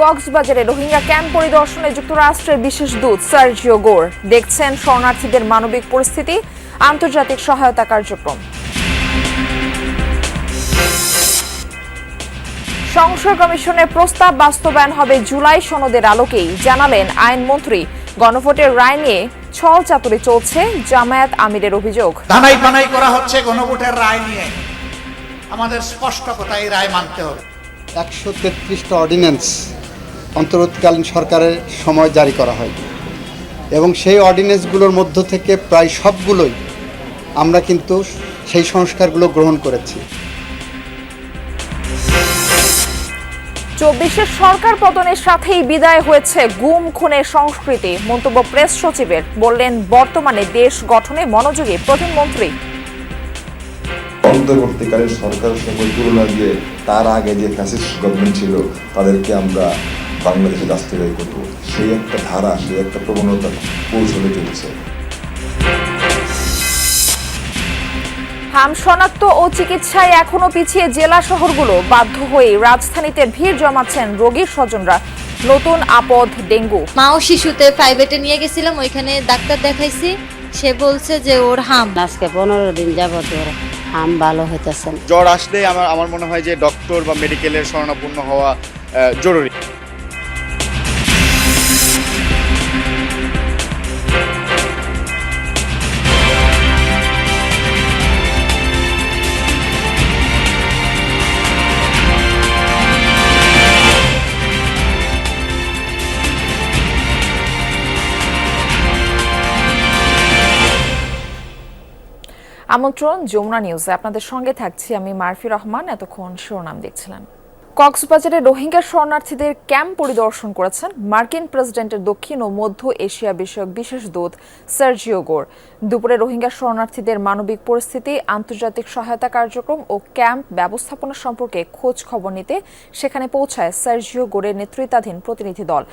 কক্সবাজারে রোহিঙ্গা ক্যাম্প পরিদর্শনে যুক্তরাষ্ট্রের বিশেষ দূত সার্জিও গোর দেখছেন শরণার্থীদের মানবিক পরিস্থিতি, আন্তর্জাতিক সহায়তা কার্যক্রম। সংসদ কমিশনের প্রস্তাব বাস্তবায়ন হবে জুলাই সনদের আলোকেই, জানালেন আইনমন্ত্রী। গণভোটের রায় নিয়ে ছল চাতুরি চলছে, জামায়াত আমিরের অভিযোগ। দানাই বানাই করা হচ্ছে গণভোটের রায় নিয়ে। আমাদের স্পষ্ট কথা, এই রায় মানতে হবে। 133টা অর্ডিন্যান্স অন্তর্বর্তীকালীন সরকারের সময় জারি করা হয় এবং সেই অর্ডিন্যান্সগুলোর মধ্য থেকে প্রায় সবগুলোই আমরা কিন্তু সেই সংস্কারগুলো গ্রহণ করেছি। 24 সরকার পতনের সাথেই বিদায় হয়েছে গুম খুনের সংস্কৃতি, মন্তব্য প্রেস সচিবের। বললেন, বর্তমানে দেশ গঠনে মনোযোগী প্রধানমন্ত্রী। অন্তর্বর্তীকালীন সরকারের সঙ্গে তুলনা দিয়ে তার আগে যে ফ্যাসিস্ট গভর্নমেন্ট ছিল তাদেরকে আমরা বাংলাদেশে রাষ্ট্রীয় করব, সেই একটা ধারা, সেই একটা প্রবণতা কৌশলে চলছে। হাম শনাক্ত ও চিকিৎসায় এখনো পিছিয়ে জেলা শহরগুলো, বাধ্য হয়ে রাজধানীতে ভিড় জমাচ্ছেন রোগীর স্বজনরা। নতুন আপদ ডেঙ্গু। মা ও শিশুতে প্রাইভেটে নিয়ে গেছিলাম, ওইখানে ডাক্তার দেখাইছি, সে বলছে যে ওর হাম। আজকে 15 দিন যাবত ওর হাম ভালো হইতেছে। জ্বর আসলে আমার মনে হয় যে ডক্টর বা মেডিকেলের শরণাপন্ন হওয়া জরুরি। আমন্ত্রণ যমুনা নিউজে, আপনাদের সঙ্গে থাকছি আমি মারফি রহমান। এতক্ষণ শিরোনাম দেখছিলেন। কক্সবাজারে রোহিঙ্গা শরণার্থীদের ক্যাম্প পরিদর্শন করেছেন মার্কিন প্রেসিডেন্টের দক্ষিণ ও মধ্য এশিয়া বিষয়ক বিশেষ দূত সার্জিও গোর। দুপুরে রোহিঙ্গা শরণার্থীদের মানবিক পরিস্থিতি, আন্তর্জাতিক সহায়তা কার্যক্রম ও ক্যাম্প ব্যবস্থাপনা সম্পর্কে খোঁজ খবর নিতে সেখানে পৌঁছায় সার্জিও গোরের নেতৃত্বাধীন প্রতিনিধি দল।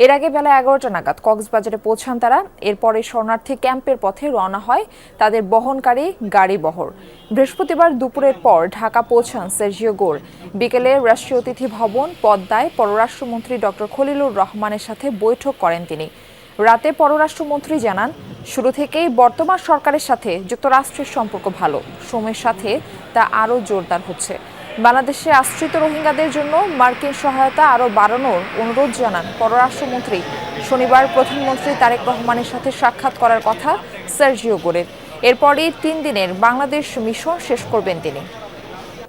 এর আগে বেলা 11টা নাগাদ কক্সবাজারে পৌঁছান তারা। এরপরে শরণার্থী ক্যাম্পের পথে রওনা হয় তাদের বহনকারী গাড়ি বহর। বৃহস্পতিবার দুপুরের পর ঢাকা পৌঁছান সার্জিও গোর। বিকেলে রাষ্ট্রীয় অতিথি ভবন পদ্মায় পররাষ্ট্রমন্ত্রী ডক্টর খলিলুর রহমানের সাথে বৈঠক করেন তিনি। রাতে পররাষ্ট্রমন্ত্রী জানান, শুরু থেকেই বর্তমান সরকারের সাথে যুক্তরাষ্ট্রের সম্পর্ক ভালো, সময়ের সাথে তা আরও জোরদার হচ্ছে। বাংলাদেশে আশ্রিত রোহিঙ্গাদের জন্য মার্কিন সহায়তা আরও বাড়ানোর অনুরোধ জানান পররাষ্ট্রমন্ত্রী। শনিবার প্রধানমন্ত্রী তারেক রহমানের সাথে সাক্ষাৎ করার কথা সার্জিও গোরের। এরপরই 3 দিনের বাংলাদেশ মিশন শেষ করবেন তিনি।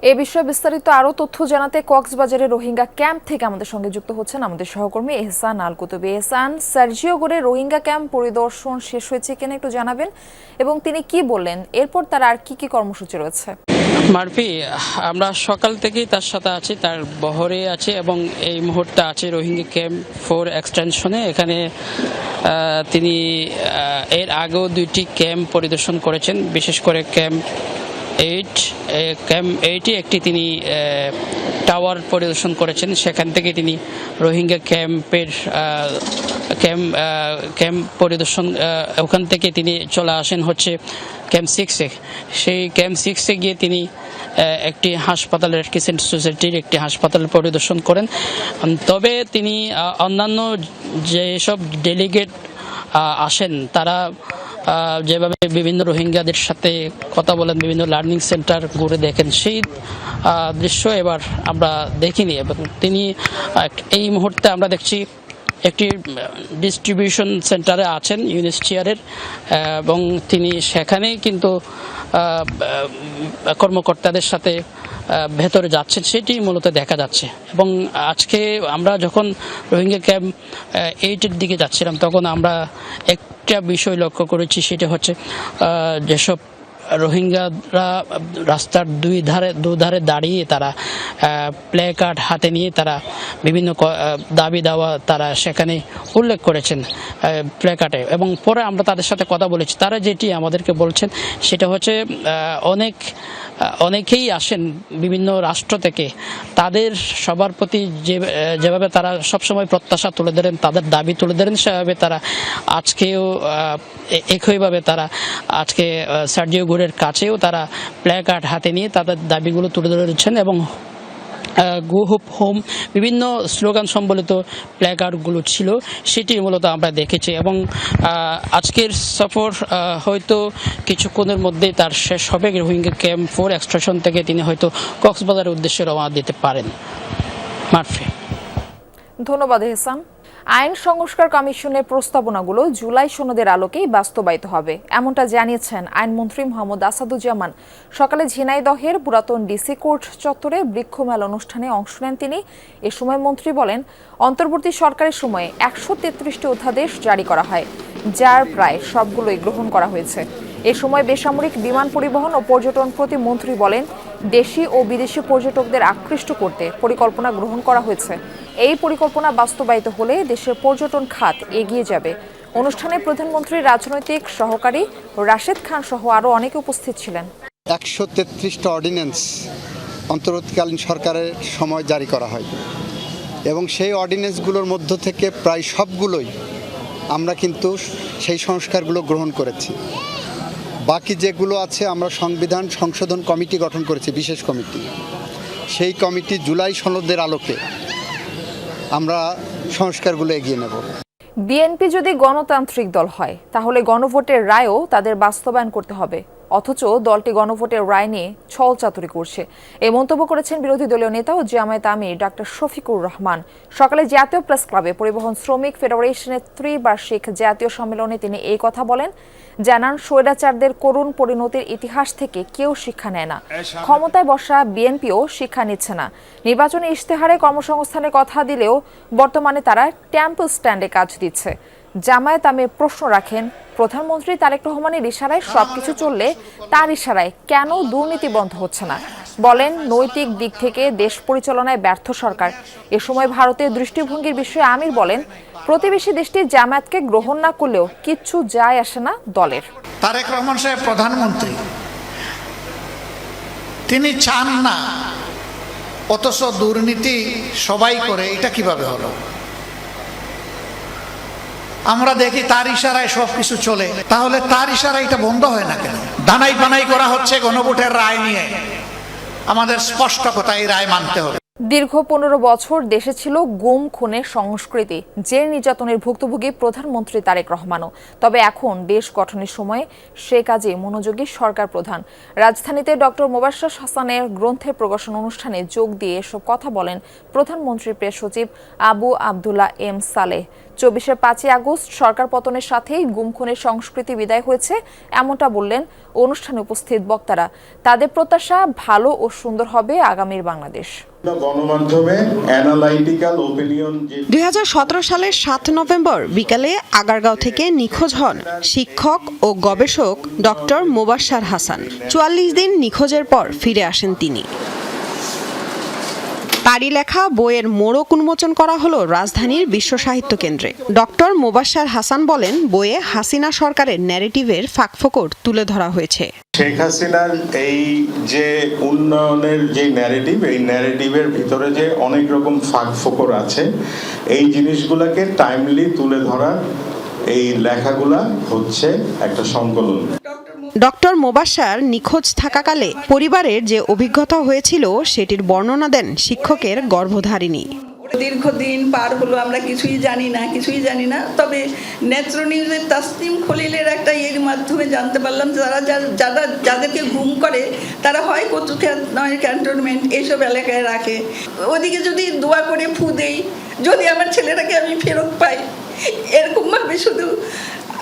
এ বিষয়ে বিস্তারিত আরও তথ্য জানাতে কক্সবাজারে রোহিঙ্গা ক্যাম্প থেকে আমাদের সঙ্গে যুক্ত হচ্ছেন আমাদের সহকর্মী এহসান আল কুতুবী। এহসান, সার্জিও গোরের রোহিঙ্গা ক্যাম্প পরিদর্শন শেষ হয়েছে কিনা একটু জানাবেন, এবং তিনি কি বললেন, এরপর তার আর কি কি কর্মসূচি রয়েছে? মারফি, আমরা সকাল থেকেই তার সাথে আছি, তার বহরে আছে এবং এই মুহূর্তে আছে রোহিঙ্গা ক্যাম্প 4 এক্সটেনশনে। এখানে তিনি এর আগেও 2টি ক্যাম্প পরিদর্শন করেছেন, বিশেষ করে ক্যাম্প 8 একটি তিনি টাওয়ার পরিদর্শন করেছেন। সেখান থেকে তিনি রোহিঙ্গা ক্যাম্প পরিদর্শন, ওখান থেকে তিনি চলে আসেন হচ্ছে ক্যাম্প 6-এ। সেই ক্যাম্প 6-এ গিয়ে তিনি একটি হাসপাতালের, ক্রিসেন্ট সোসাইটির একটি হাসপাতাল পরিদর্শন করেন। তবে তিনি অন্যান্য যেসব ডেলিগেট আসেন তারা যেভাবে বিভিন্ন রোহিঙ্গাদের সাথে কথা বলেন, বিভিন্ন লার্নিং সেন্টার ঘুরে দেখেন, সেই দৃশ্য এবার আমরা দেখিনি। এবং তিনি এই মুহূর্তে আমরা দেখছি একটি ডিস্ট্রিবিউশন সেন্টারে আছেন ইউনিসটিয়ারের, এবং তিনি সেখানেই কিন্তু কর্মকর্তাদের সাথে ভেতরে যাচ্ছেন, সেটি মূলত দেখা যাচ্ছে। এবং আজকে আমরা যখন রোহিঙ্গা ক্যাম্প 8-এর দিকে যাচ্ছিলাম তখন আমরা একটা বিষয় লক্ষ্য করেছি, সেটা হচ্ছে যেসব রোহিঙ্গারা রাস্তার দুধারে দাঁড়িয়ে তারা প্লে কার্ড হাতে নিয়ে তারা বিভিন্ন দাবি দাওয়া তারা সেখানে উল্লেখ করেছেন প্লে কার্ডে। এবং পরে আমরা তাদের সাথে কথা বলেছি, তারা যেটি আমাদেরকে বলছেন সেটা হচ্ছে অনেকেই আসেন বিভিন্ন রাষ্ট্র থেকে, তাদের সবার প্রতি যেভাবে তারা সবসময় প্রত্যাশা তুলে ধরেন, তাদের দাবি তুলে ধরেন, সেভাবে তারা আজকেও একইভাবে তারা আজকে সার্জিও গোরের কাছেও তারা প্লে কার্ড হাতে নিয়ে তাদের দাবিগুলো তুলে ধরেছেন এবং গো হোম বিভিন্ন স্লোগান সম্বলিত প্ল্যাকার্ডগুলো ছিল, সেটি মূলত আমরা দেখেছি। এবং আজকের সফর হয়তো কিছুক্ষণের মধ্যেই তার শেষ হবে। রোহিঙ্গা ক্যাম্প 4 এক্সট্রাকশন থেকে তিনি হয়তো কক্সবাজারের উদ্দেশ্যে রওনা দিতে পারেন। মারফি। ধন্যবাদ এহসান। আইন সংস্কার কমিশনের প্রস্তাবনাগুলো জুলাই সনদের আলোকেই বাস্তবায়িত হবে, এমনটা জানিয়েছেন আইনমন্ত্রী মোহাম্মদ আসাদুজ্জামান। সকালে ঝিনাইদহের পুরাতন ডিসি কোর্ট চত্বরে বৃক্ষমেলা অনুষ্ঠানে অংশ নেন তিনি। এ সময় মন্ত্রী বলেন, অন্তর্বর্তী সরকারের সময়ে 133টি অধ্যাদেশ জারি করা হয়, যার প্রায় সবগুলোই গ্রহণ করা হয়েছে। এ সময় বেসামরিক বিমান পরিবহন ও পর্যটন প্রতিমন্ত্রী বলেন, দেশি ও বিদেশি পর্যটকদের আকৃষ্ট করতে পরিকল্পনা গ্রহণ করা হয়েছে। এই পরিকল্পনা বাস্তবায়িত হলে দেশের পর্যটন খাত এগিয়ে যাবে। অনুষ্ঠানে প্রধানমন্ত্রীর রাজনৈতিক সহকারী রাশেদ খান সহ আরও অনেকে উপস্থিত ছিলেন। 133টা অর্ডিন্যান্স অন্তর্বর্তীকালীন সরকারের সময় জারি করা হয় এবং সেই অর্ডিন্যান্সগুলোর মধ্য থেকে প্রায় সবগুলোই আমরা কিন্তু সেই সংস্কারগুলো গ্রহণ করেছি। বাকি যেগুলো আছে আমরা সংবিধান সংশোধন কমিটি গঠন করেছি, বিশেষ কমিটি। সেই কমিটি জুলাই সনদের আলোকে আমরা সংস্কারগুলো এগিয়ে নেব। বিএনপি যদি গণতান্ত্রিক দল হয় তাহলে গণভোটের রায়ও তাদের বাস্তবায়ন করতে হবে, অথচ দলটি গণভোটের রায় নিয়ে ছলচাতুরি করছে। এই মন্তব্য করেছেন বিরোধী দলীয় নেতা ও জামায়াত আমির ডক্টর শফিকুর রহমান। সকালে জাতীয় প্রেস ক্লাবে পরিবহন শ্রমিক ফেডারেশনের ত্রিবার্ষিক জাতীয় সম্মেলনে তিনি এই কথা বলেন। জানান, স্বৈরাচারদের করুণ পরিণতির ইতিহাস থেকে কেউ শিক্ষা নেয় না, ক্ষমতায় বসা বিএনপিও শিক্ষা নিচ্ছে না। নির্বাচনী ইশতেহারে কর্মসংস্থানের কথা দিলেও বর্তমানে তারা টেম্পল স্ট্যান্ডে কাজ দিচ্ছে। জামায়াত আমির প্রশ্ন রাখেন, প্রধানমন্ত্রী তারেক রহমানের ইশারায় সবকিছু চললে তার ইশারায় কেন দুর্নীতি বন্ধ হচ্ছে না? বলেন, নৈতিক দিক থেকে দেশ পরিচালনায় ব্যর্থ সরকার। এ সময় ভারতের দৃষ্টিভঙ্গির বিষয়ে আমির বলেন, প্রতিবেশী দেশটি জামায়াতকে গ্রহণ না করলেও কিচ্ছু যায় আসে না দলের। তারেক রহমান সাহেব প্রধানমন্ত্রী, তিনি চান না, অথচ দুর্নীতি সবাই করে, এটা কিভাবে হলো? আমরা দেখি তার ইশারায় সবকিছু চলে, তাহলে তার ইশারায় এটা বন্ধ হয় না কেন? দানাই পানাই করা হচ্ছে গণভোটের রায় নিয়ে। আমাদের স্পষ্ট কথা, এই রায় মানতে হবে। দীর্ঘ 15 বছর দেশে ছিল গুম খুনের সংস্কৃতি, জেল নির্যাতনের ভুক্তভোগী প্রধানমন্ত্রী তারেক রহমানও। তবে এখন দেশ গঠনের সময় সে কাজে মনোযোগী সরকার প্রধান। রাজধানীতে ডক্টর মোবাশ্বের হাসানের গ্রন্থের প্রকাশন অনুষ্ঠানে যোগ দিয়ে এসব কথা বলেন প্রধানমন্ত্রীর প্রেস সচিব আবু আবদুল্লাহ এম সালেহ। 24 5 আগস্ট সরকার পতনের সাথেই গুম খুনের সংস্কৃতি বিদায় হয়েছে, এমনটা বললেন অনুষ্ঠানে উপস্থিত বক্তারা। তাদের প্রত্যাশা, ভালো ও সুন্দর হবে আগামীর বাংলাদেশ। 2017 সালের 7 নভেম্বর বিকালে আগারগাঁও থেকে নিখোঁজ হন শিক্ষক ও গবেষক ডক্টর মোবাশ্বের হাসান। 44 দিন নিখোঁজের পর ফিরে আসেন তিনি। তারই লেখা বইয়ের মোড়ক উন্মোচন করা হলো রাজধানীর বিশ্ব সাহিত্য কেন্দ্রে। ডক্টর মোবাশ্বের হাসান বলেন, বইয়ে হাসিনা সরকারের ন্যারেটিভের ফাঁকফোকর তুলে ধরা হয়েছে। শেখ হাসিনার এই যে উন্নয়নের যে ন্যারেটিভ, এই ন্যারেটিভের ভিতরে যে অনেক রকম ফাঁকফোকর আছে, এই জিনিসগুলোকে টাইমলি তুলে ধরা এই লেখাগুলা হচ্ছে একটা সংকলন। ডক্টর মোবাশ্বের নিখোঁজ থাকাকালে পরিবারের যে অভিজ্ঞতা হয়েছিল সেটির বর্ণনা দেন শিক্ষকের গর্ভধারিণী। দীর্ঘদিন পার হলো, আমরা কিছুই জানি না। তবে নেত্র নিউজের তাসনিম খলিলের একটা এর মাধ্যমে জানতে পারলাম, যাদেরকে গুম করে তারা হয় কচুক্ষেত নয় ক্যান্টনমেন্ট এইসব এলাকায় রাখে। ওদিকে যদি দোয়া করে ফু দেই, যদি আমার ছেলেটাকে আমি ফেরত পাই, এরকমভাবে শুধু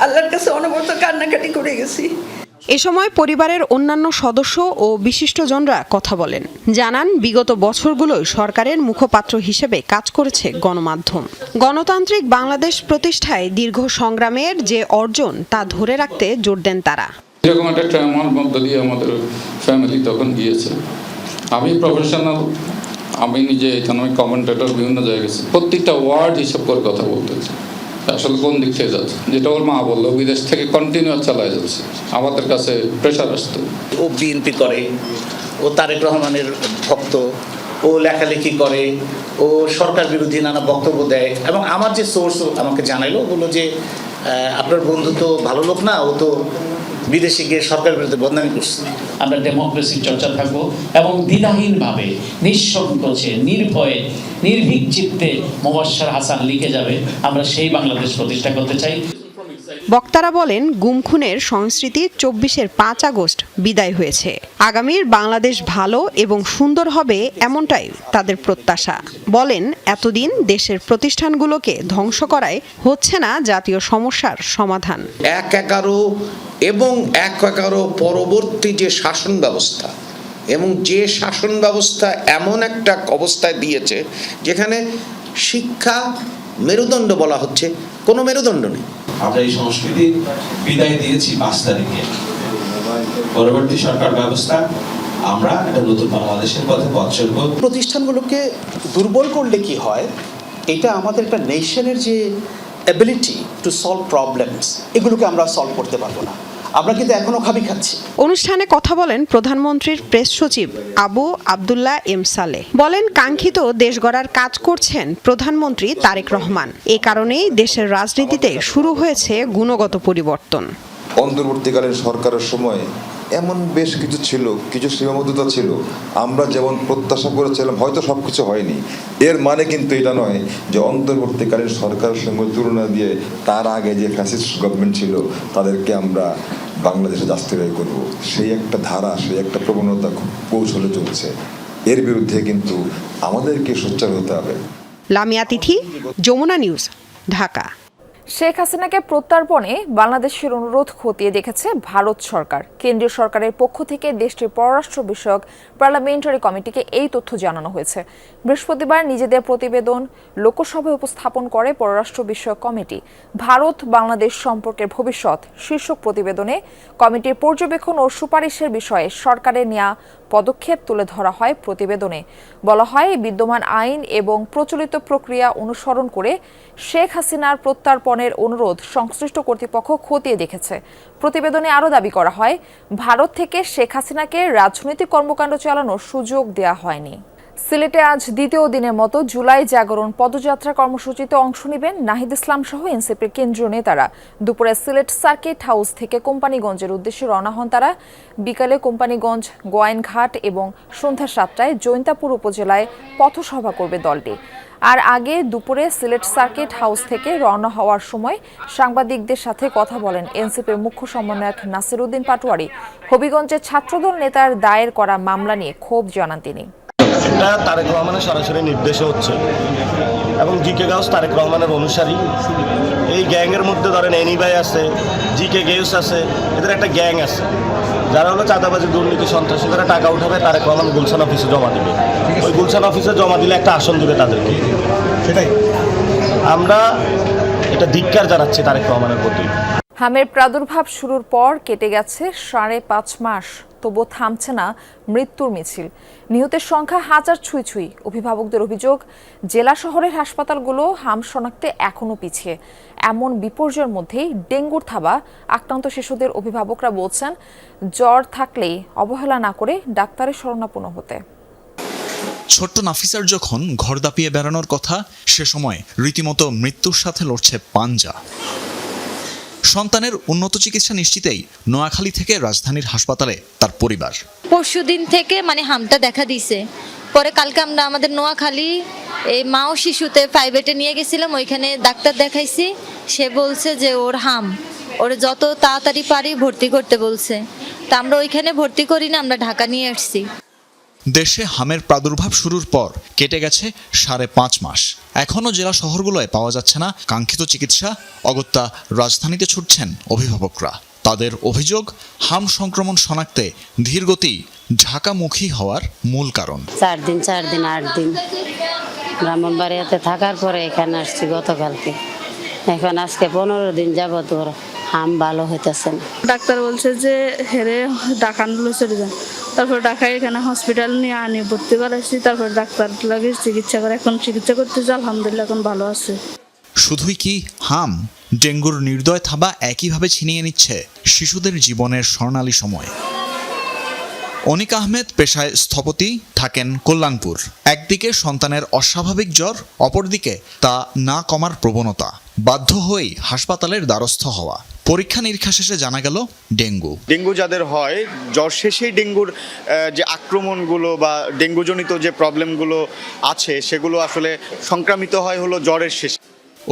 আল্লাহর কাছে অনবরত কান্নাকাটি করে গেছি। এ সময় পরিবারের অন্যান্য সদস্য ও বিশিষ্টজনরা কথা বলেন। জানান, বিগত বছরগুলোয় সরকারের মুখপাত্র হিসেবে কাজ করেছে গণমাধ্যম। গণতান্ত্রিক বাংলাদেশ প্রতিষ্ঠায় দীর্ঘ সংগ্রামের যে অর্জন তা ধরে রাখতে জোর দেন তারা। এরকম একটা ট্রামার মধ্য দিয়ে আমাদের ফ্যামিলি তখন গিয়েছে। আমি প্রফেশনাল, আমি নিজে ইকোনমিক কমেন্টেটর, বিভিন্ন জায়গায় গেছি, প্রত্যেকটা ওয়ার্ড হিসাব করে কথা বলতেছে আসলে কোন দিক থেকে যাচ্ছে। যেটা ওর মা বললো, বিদেশ থেকে কন্টিনিউ চালায় যাচ্ছে, আমাদের কাছে প্রেশার আসতো। ও বিএনপি করে, ও তারেক রহমানের ভক্ত, ও লেখালেখি করে, ও সরকার বিরোধী নানা বক্তব্য দেয়। এবং আমার যে সোর্স আমাকে জানাইলো, বললো যে আপনার বন্ধু তো ভালো লোক না, ও তো বিদেশে গিয়ে সরকার বিরুদ্ধে বদনামি করছে। আমরা ডেমোক্রেসির চর্চা থাকবো এবং দ্বিধাহীনভাবে নিঃসংকোচে নির্ভয়ে নির্ভীক চিত্তে মোবাশ্বের হাসান লিখে যাবে, আমরা সেই বাংলাদেশ প্রতিষ্ঠা করতে চাই। বক্তারা বলেন, গুম খুনের সংস্কৃতি 24-এর 5 আগস্ট বিদায় হয়েছে। আগামীর বাংলাদেশ ভালো এবং সুন্দর হবে এমনটাই তাদের প্রত্যাশা। বলেন, এতদিন দেশের প্রতিষ্ঠানগুলোকে ধ্বংস করায় হচ্ছে না জাতীয় সমস্যার সমাধান। 1/11 এবং 1/11 পরবর্তী যে শাসন ব্যবস্থা এবং যে শাসন ব্যবস্থা এমন একটা অবস্থায় দিয়েছে যেখানে শিক্ষা মেরুদণ্ড বলা হচ্ছে, কোনো মেরুদণ্ড নেই। আমরা এই সংস্কৃতি বিদায় দিয়েছি 5 তারিখে। পরবর্তী সরকার ব্যবস্থা আমরা একটা নতুন বাংলাদেশের পথে পথ চলব। প্রতিষ্ঠানগুলোকে দুর্বল করলে কি হয়, এটা আমাদের একটা নেশনের যে অ্যাবিলিটি টু সলভ প্রবলেমস, এগুলোকে আমরা সলভ করতে পারবো না। আমরা কিন্তু এখনো খাবি খাচ্ছি। অনুষ্ঠানে কথা বলেন প্রধানমন্ত্রীর প্রেস সচিব আবু আব্দুল্লাহ এম সালেহ। বলেন, কাঙ্ক্ষিত দেশ গড়ার কাজ করছেন প্রধানমন্ত্রী তারেক রহমান। এ কারণেই দেশের রাজনীতিতে শুরু হয়েছে গুণগত পরিবর্তন। অন্তর্বর্তীকালীন সরকারের সময় এমন বেশ কিছু ছিল, কিছু সীমাবদ্ধতা ছিল, আমরা যেমন প্রত্যাশা করেছিলাম হয়তো সব কিছু হয়নি। এর মানে কিন্তু এটা নয় যে অন্তর্বর্তীকালীন সরকারের সঙ্গে তুলনা দিয়ে তার আগে যে ফ্যাসিস্ট গভর্নমেন্ট ছিল তাদেরকে আমরা বাংলাদেশে জাস্টিফাই করব, সেই একটা ধারা, সেই একটা প্রবণতা কৌশলে চলছে। এর বিরুদ্ধে কিন্তু আমাদেরকে সোচ্চার হতে হবে। লামিয়া তিথি, যমুনা নিউজ, ঢাকা। শেখ হাসিনাকে প্রত্যর্পণে বাংলাদেশের অনুরোধ খতিয়ে দেখেছে ভারত সরকার। কেন্দ্রীয় সরকারের পক্ষ থেকে দেশটির পররাষ্ট্র বিষয়ক পার্লামেন্টারি কমিটিকে এই তথ্য জানানো হয়েছে। বৃহস্পতিবার নিজেদের প্রতিবেদন লোকসভায় উপস্থাপন করে পররাষ্ট্র বিষয়ক কমিটি। ভারত বাংলাদেশ সম্পর্কের ভবিষ্যৎ শীর্ষক প্রতিবেদনে কমিটির পর্যবেক্ষণ ও সুপারিশের বিষয়ে সরকারের নেওয়া পদক্ষেপ তুলে ধরা হয়। প্রতিবেদনে বলা হয়, বিদ্যমান আইন এবং প্রচলিত প্রক্রিয়া অনুসরণ করে শেখ হাসিনার প্রত্যর্পণের অনুরোধ সংশ্লিষ্ট কর্তৃপক্ষ খতিয়ে দেখেছে। প্রতিবেদনে আরও দাবি করা হয়, ভারত থেকে শেখ হাসিনাকে রাজনৈতিক কর্মকাণ্ড চালানোর সুযোগ দেওয়া হয়নি। সিলেটে আজ দ্বিতীয় দিনের মতো জুলাই জাগরণ পদযাত্রা কর্মসূচিতে অংশ নেবেন নাহিদ ইসলাম সহ এনসিপির কেন্দ্রীয় নেতারা। দুপুরে সিলেট সার্কিট হাউস থেকে কোম্পানিগঞ্জের উদ্দেশ্যে রওনা হন তারা। বিকালে কোম্পানিগঞ্জ, গোয়াইনঘাট এবং সন্ধ্যা 7টায় জৈন্তাপুর উপজেলায় পথসভা করবে দলটি। আর আগে দুপুরে সিলেট সার্কিট হাউস থেকে রওনা হওয়ার সময় সাংবাদিকদের সাথে কথা বলেন এনসিপির মুখ্য সমন্বয়ক নাসির উদ্দিন পাটোয়ারি। হবিগঞ্জে ছাত্রদল নেতার দায়ের করা মামলা নিয়ে ক্ষোভ জানান তিনি। এটা তারেক রহমানের সরাসরি নির্দেশে হচ্ছে এবং জিকে গাউস তারেক রহমানের অনুসারী। এই গ্যাংয়ের মধ্যে ধরেন এনি ভাই আছে, জিকে গেউস আছে, এদের একটা গ্যাং আছে যারা হলো চাঁদাবাজি, দুর্নীতি, সন্ত্রাসী, তারা টাকা উঠাবে, তারেক রহমান গুলশান অফিসে জমা দিবে। ওই গুলশান অফিসে জমা দিলে একটা আসন দিবে তাদেরকে। সেটাই আমরা এটা ধিক্কার জানাচ্ছি তারেক রহমানের প্রতি। হামের প্রাদুর্ভাব শুরুর পর কেটে গেছে 5.5 মাস, তবুও থামছে না মৃত্যুর মিছিল। নিহতের সংখ্যা হাজার ছুঁই। অভিভাবকদের অভিযোগ, জেলা শহরের হাসপাতালগুলো হাম শনাক্তে এখনও পিছিয়ে। এমন বিপর্যয়ের মধ্যেই ডেঙ্গুর থাবা আক্রান্ত শিশুদের অভিভাবকরা বলছেন, জ্বর থাকলেই অবহেলা না করে ডাক্তারের শরণাপন্ন হতে। ছোট্ট নাফিসার যখন ঘর দাপিয়ে বেড়ানোর কথা, সে সময় রীতিমতো মৃত্যুর সাথে লড়ছে পাঞ্জা। সন্তানের উন্নত চিকিৎসা নিশ্চিতেই নোয়াখালী থেকে রাজধানীর হাসপাতালে তার পরিবার। পরশুদিন থেকে হামটা দেখা দিছে, পরে কালকে আমরা আমাদের নোয়াখালী এই মা ও শিশুতে প্রাইভেটে নিয়ে গেছিলাম, ওইখানে ডাক্তার দেখাইছি। সে বলছে যে ওর হাম, ওর যত তাড়াতাড়ি পারি ভর্তি করতে বলছে। তা আমরা ওইখানে ভর্তি করি না, আমরা ঢাকা নিয়ে আসছি। দেশে হামের প্রাদুর্ভাব শুরুর পর কেটে গেছে 5.5 মাস। এখনও জেলা শহরগুলোয় পাওয়া যাচ্ছে না কাঙ্ক্ষিত চিকিৎসা। অগত্যা রাজধানীতে ছুটছেন অভিভাবকরা। তাদের অভিযোগ, হাম সংক্রমণ শনাক্তে ধীরগতি ঢাকামুখী হওয়ার মূল কারণ। 4 দিন 8 দিন ব্রাহ্মণবাড়িয়াতে থাকার পরে এখানে আসছি গতকালকে। এখন আজকে 15 দিন যাবত ওর হাম ভালো হইতেছে না। ডাক্তার বলছে যে হেরে ঢাকা চলে যান। তারপর ঢাকায় এখানে হসপিটাল নিয়ে আনি ভর্তি করাইছি। তারপর ডাক্তার লাগে চিকিৎসা করে, এখন চিকিৎসা করতেছে, আলহামদুলিল্লাহ এখন ভালো আছে। শুধুই কি হাম, ডেঙ্গুর নির্দয় থাবা একইভাবে ছিনিয়ে নিচ্ছে শিশুদের জীবনের স্বর্ণালী সময়। অনিক আহমেদ পেশায় স্থপতি, থাকেন কল্যাণপুর। একদিকে সন্তানের অস্বাভাবিক জ্বর, অপরদিকে তা না কমার প্রবণতা। বাধ্য হয়েই হাসপাতালের দ্বারস্থ হওয়া। পরীক্ষা নিরীক্ষা শেষে জানা গেল ডেঙ্গু। ডেঙ্গু যাদের হয় জ্বর শেষেই ডেঙ্গুর যে আক্রমণগুলো বা ডেঙ্গুজনিত যে প্রবলেমগুলো আছে সেগুলো আসলে সংক্রামিত হয় হলো জ্বরের শেষে।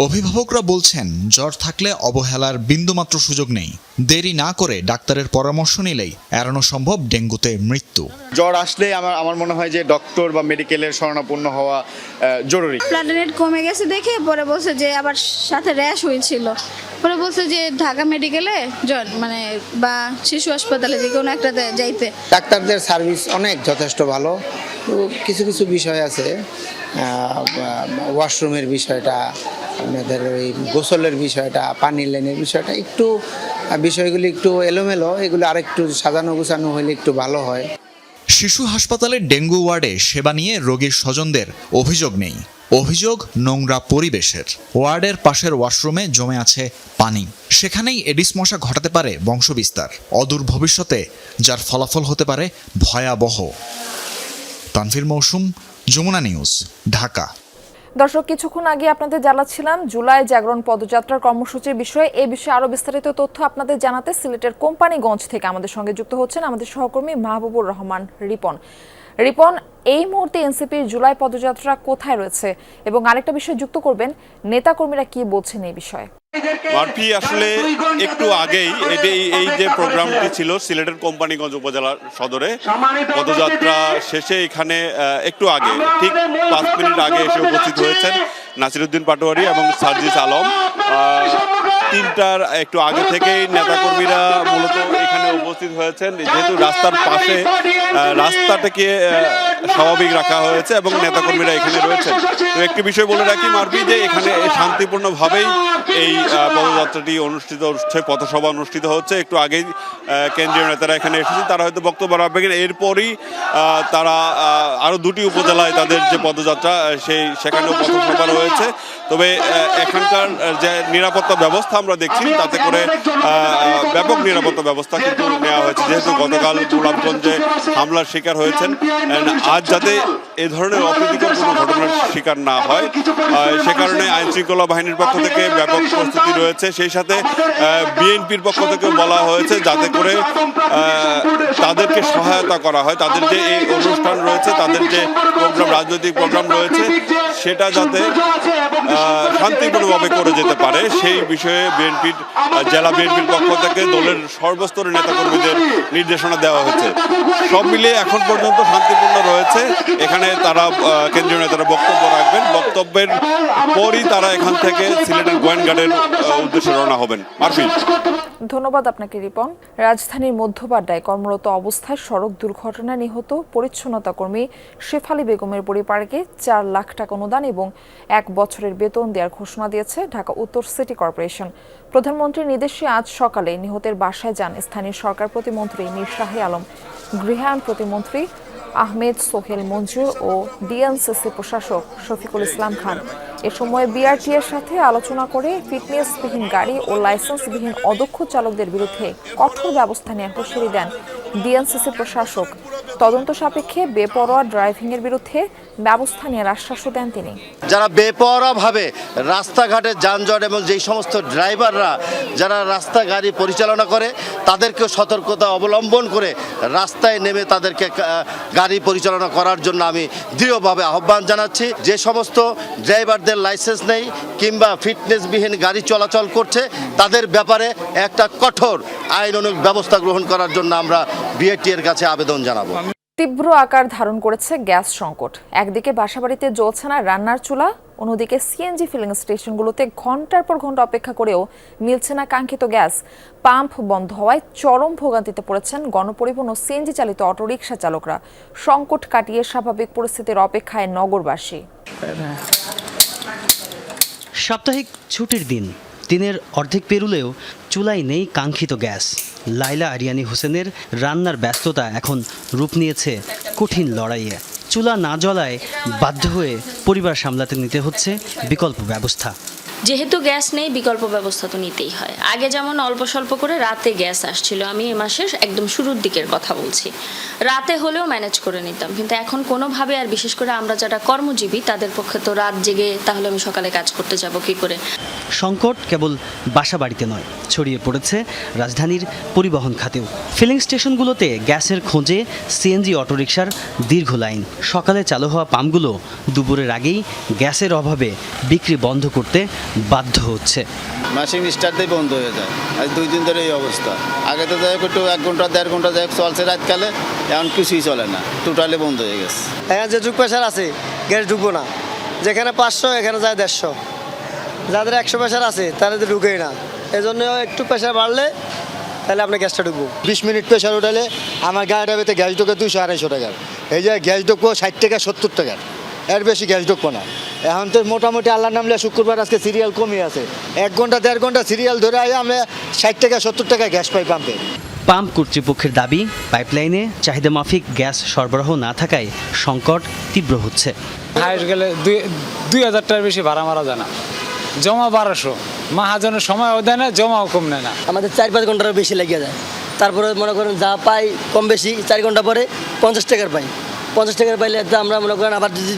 অভিভাবকরা বলছেন জ্বর থাকলে অবহেলার বিন্দুমাত্র সুযোগ নেই। দেরি না করে ডাক্তারের পরামর্শ নিলেই এড়ানো সম্ভব ডেঙ্গুতে মৃত্যু। জ্বর আসলে আমার মনে হয় যে ডক্টর বা মেডিকেলের শরণাপন্ন হওয়া জরুরি। প্লাটিলেট কমে গেছে দেখে পরে বলছে যে আবার সাথে র্যাশ হয়েছিল, পরে বলছে যে ঢাকা মেডিকেলে মানে বা শিশু হাসপাতালে যে কোনো একটাতে যাইতে। ডাক্তারদের সার্ভিস অনেক যথেষ্ট ভালো। কিছু কিছু বিষয় আছে, ওয়াশরুমের বিষয়টা, আপনাদের ওই গোসলের বিষয়টা, পানি লাইনের বিষয়টা, একটু বিষয়গুলি একটু এলোমেলো, এগুলো আরেকটু সাজানো গুছানো হলে একটু ভালো হয়। শিশু হাসপাতালের ডেঙ্গু ওয়ার্ডে সেবা নিয়ে রোগীর স্বজনদের অভিযোগ নেই, অভিযোগ নোংরা পরিবেশের। ওয়ার্ডের পাশের ওয়াশরুমে জমে আছে পানি, সেখানেই এডিস মশা ঘটাতে পারে বংশবিস্তার অদূর ভবিষ্যতে, যার ফলাফল হতে পারে ভয়াবহ। তানভীর মৌসুম, যমুনা নিউজ, ঢাকা। দর্শক, কিছুক্ষণ আগে আপনাদের জানাচ্ছিলাম জুলাই জাগরণ পদযাত্রার কর্মসূচির বিষয়ে। এই বিষয়ে আরো বিস্তারিত তথ্য আপনাদের জানাতে সিলেটের কোম্পানিগঞ্জ থেকে আমাদের সঙ্গে যুক্ত হচ্ছেন আমাদের সহকর্মী মাহবুবুর রহমান রিপন। রিপন, এই মুহূর্তে এনসিপির জুলাই পদযাত্রা কোথায় রয়েছে এবং আরেকটা বিষয় যুক্ত করবেন, নেতাকর্মীরা কি বলছেন এই বিষয়ে? মারফি, আসলে একটু আগেই এই যে প্রোগ্রামটি ছিল সিলেটের কোম্পানিগঞ্জ উপজেলা সদরে, পদযাত্রা শেষে এখানে একটু আগে ঠিক 5 মিনিট আগে এসে উপস্থিত হয়েছেন নাসিরউদ্দিন পাটোয়ারি এবং সার্জিস আলম। 3টার একটু আগে থেকেই নেতাকর্মীরা মূলত এখানে উপস্থিত হয়েছেন, যেহেতু রাস্তার পাশে রাস্তাটাকে স্বাভাবিক রাখা হয়েছে এবং নেতাকর্মীরা এখানে রয়েছেন। তো একটি বিষয় বলে রাখি মারফি, যে এখানে শান্তিপূর্ণভাবেই এই পদযাত্রাটি অনুষ্ঠিত হচ্ছে, পথসভা অনুষ্ঠিত হচ্ছে। একটু আগেই কেন্দ্রীয় নেতারা এখানে এসেছেন, তারা হয়তো বক্তব্য রাখবেন। এরপরই তারা আরও 2টি উপজেলায় তাদের যে পদযাত্রা সেখানেও পথসভা রয়েছে। তবে এখানকার যে নিরাপত্তা ব্যবস্থা আমরা দেখছি, তাতে করে ব্যাপক নিরাপত্তা ব্যবস্থা কিন্তু নেওয়া হয়েছে, যেহেতু গতকাল গোলাপগঞ্জে হামলার শিকার হয়েছেন। আজ যাতে এ ধরনের অপ্রীতিকর কোনো ঘটনার শিকার না হয়, সে কারণে আইন শৃঙ্খলা বাহিনীর পক্ষ থেকে ব্যাপক প্রস্তুতি রয়েছে। সেই সাথে বিএনপির পক্ষ থেকে বলা হয়েছে যাতে করে তাদেরকে সহায়তা করা হয়, তাদের যে এই অনুষ্ঠান রয়েছে, তাদের যে প্রোগ্রাম, রাজনৈতিক প্রোগ্রাম রয়েছে, সেটা যাতে শান্তিপূর্ণভাবে করে যেতে পারে, সেই বিষয়ে জেলা বিএনপির পক্ষ থেকে দলের সর্বস্তরের নেতাকর্মীদের নির্দেশনা দেওয়া হয়েছে। সব মিলিয়ে এখন পর্যন্ত শান্তিপূর্ণ রয়েছে। এখানে তারা কেন্দ্রীয় নেতারা বক্তব্য রাখবেন, বক্তব্যের পরই তারা এখান থেকে সিলেটের গোয়েনঘাটের উদ্দেশ্যে রওনা হবেন। মারফি, ধন্যবাদ আপনাকে রিপন। রাজধানীর মধ্যবাড্ডায় কর্মরত অবস্থায় সড়ক দুর্ঘটনায় নিহত পরিচ্ছন্নতা কর্মী শেফালি বেগমের পরিবারকে 4 লাখ টাকা অনুদান এবং 1 বছরের বেতন দেওয়ার ঘোষণা দিয়েছে ঢাকা উত্তর সিটি কর্পোরেশন। প্রধানমন্ত্রীর নির্দেশে আজ সকালে নিহতের বাসায় যান স্থানীয় সরকার প্রতিমন্ত্রী মীর শাহে আলম, গৃহায়ণ প্রতিমন্ত্রী আহমেদ সোহেল মঞ্জুর ও ডিএনসিসি প্রশাসক শফিকুল ইসলাম খান। এ সময় বিআরটি এর সাথে আলোচনা করে ফিটনেসবিহীন গাড়ি ও লাইসেন্সবিহীন অদক্ষ চালকদের বিরুদ্ধে কঠোর ব্যবস্থা নেওয়ার হুঁশিয়ারি দেন ডিএনসিসি প্রশাসক। তদন্ত সাপেক্ষে বেপরোয়া ড্রাইভিংয়ের বিরুদ্ধে ব্যবস্থা নেওয়ার আশ্বাসও দেন তিনি। যারা বেপরোয়াভাবে রাস্তাঘাটে যানজট এবং যেই সমস্ত ড্রাইভাররা যারা রাস্তা গাড়ি পরিচালনা করে, তাদেরকেও সতর্কতা অবলম্বন করে রাস্তায় নেমে তাদেরকে গাড়ি পরিচালনা করার জন্য আমি দৃঢ়ভাবে আহ্বান জানাচ্ছি। যে সমস্ত ড্রাইভারদের লাইসেন্স নেই কিংবা ফিটনেসবিহীন গাড়ি চলাচল করছে, তাদের ব্যাপারে একটা কঠোর আইনানুগ ব্যবস্থা গ্রহণ করার জন্য আমরা বিআরটি এর কাছে আবেদন জানাবো। তীব্র আকার ধারণ করেছে গ্যাস সংকট। একদিকে বাসাবাড়িতে জ্বলছে না রান্নার চুলা, অন্যদিকে সিএনজি ফিলিং স্টেশনগুলোতে ঘন্টার পর ঘন্টা অপেক্ষা করেও মিলছে না কাঙ্ক্ষিত গ্যাস। পাম্প বন্ধ হওয়ায় চরম ভোগান্তিতে পড়েছেন গণপরিবহন ও সিএনজি চালিত অটোরিকশা চালকরা। সংকট কাটিয়ে স্বাভাবিক পরিস্থিতির অপেক্ষায় নগরবাসী। সাপ্তাহিক ছুটির দিন, দিনের অর্ধেক পেরুলেও চুলায় নেই কাঙ্ক্ষিত গ্যাস। লাইলা আরিয়ানি হোসেনের রান্নার ব্যস্ততা এখন রূপ নিয়েছে কঠিন লড়াইয়ে। চুলা না জ্বলায় বাধ্য হয়ে পরিবার সামলাতে নিতে হচ্ছে বিকল্প ব্যবস্থা। যেহেতু গ্যাস নেই বিকল্প ব্যবস্থা তো নিতেই হয়। আগে যেমন অল্প স্বল্প করে রাতে গ্যাস আসছিল, আমি এ মাসের একদম শুরুর দিকের কথা বলছি, রাতে হলেও ম্যানেজ করে নিতাম, কিন্তু এখন কোনোভাবে, আর বিশেষ করে আমরা যারা কর্মজীবী তাদের পক্ষে তো রাত জেগে তাহলে আমি সকালে কাজ করতে যাব কি করে। সংকট কেবল বাসা বাড়িতে নয়, ছড়িয়ে পড়েছে রাজধানীর পরিবহন খাতেও। ফিলিং স্টেশনগুলোতে গ্যাসের খোঁজে সিএনজি অটোরিকশার দীর্ঘ লাইন। সকালে চালু হওয়া পাম্পগুলো দুপুরের আগেই গ্যাসের অভাবে বিক্রি বন্ধ করতে বাধ্য হচ্ছে। মেশিন স্টার্টই বন্ধ হয়ে যায়, আজ 2 দিন ধরে এই অবস্থা। আগে তো যাই একটু 1 ঘন্টা 1.5 ঘন্টা যাই চলছে রাতকালে, এখন কিছুই চলে না, টোটালি বন্ধ হয়ে গেছে। এখন যে যুগ প্রেশার আছে গ্যাস ঢুকবো না, যেখানে 500 এখানে যায় 150, যাদের 100 প্রেশার আছে তারা তো ঢুকেই না। এই জন্য একটু প্রেশার বাড়লে তাহলে আপনি গ্যাসটা ঢুকবো। 20 মিনিট প্রেশার উঠালে আমার গাড়িটাতে গ্যাস ঢোকে 200-250 টাকার, এই যে গ্যাস ঢুকবো 60 টাকা 70 টাকার, এর বেশি গ্যাস ঢুকবো না। এখন তো মোটামুটি আল্লাহ নামলে শুক্রবার আজকে সিরিয়াল কমই আছে, 1 ঘন্টা 1.5 ঘন্টা সিরিয়াল ধরে আমরা 60 টাকা 70 টাকা গ্যাস পাই পাম্পে। পাম্প কর্তৃপক্ষের দাবি, পাইপলাইনে চাহিদা মাফিক গ্যাস সরবরাহ না থাকায় সংকট তীব্র হচ্ছে। হাইট গেলে 2000 টাকার বেশি ভাড়া মারা যায় না, জমা 1200, মাহাজনের সময়ও দেয় না, জমাও কম নেয় না। আমাদের 4-5 ঘন্টার বেশি লেগে যায়, তারপরে মনে করেন যা পাই কম বেশি 4 ঘন্টা পরে 50 টাকার পাই। 50 টাকার পাইলে আমরা মনে করেন আবার যদি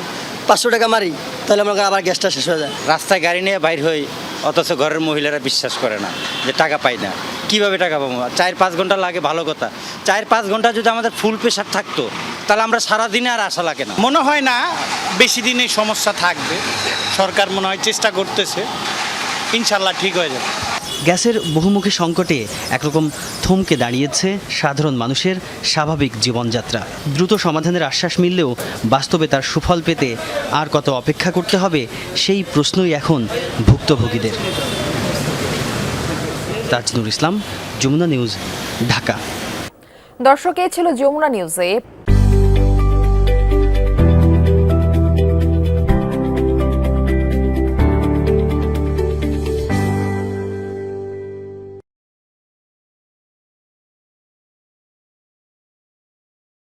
500 টাকা মারি তাহলে মনে করেন আবার গ্যাসটা শেষ হয়ে যায়। রাস্তায় গাড়ি নিয়ে বাইর হই, অথচ ঘরের মহিলারা বিশ্বাস করে না যে টাকা পাই না। কিভাবে টাকা পাবো? 4-5 ঘন্টা লাগে, ভালো কথা। 4-5 ঘন্টা যদি আমাদের ফুল প্রেশার থাকতো তাহলে আমরা সারাদিনে আর আশা লাগে না। মনে হয় না বেশি দিন এই সমস্যা থাকবে, সরকার মনে হয় চেষ্টা করতেছে, ইনশাল্লাহ ঠিক হয়ে যাবে। গ্যাসের বহুমুখী সংকটে একরকম থমকে দাঁড়িয়েছে সাধারণ মানুষের স্বাভাবিক জীবনযাত্রা। দ্রুত সমাধানের আশ্বাস মিললেও বাস্তবে তার সুফল পেতে আর কত অপেক্ষা করতে হবে সেই প্রশ্নই এখন ভুক্তভোগীদের। তাজনুর ইসলাম, যমুনা নিউজ, ঢাকা। দর্শক, এই ছিল যমুনা নিউজে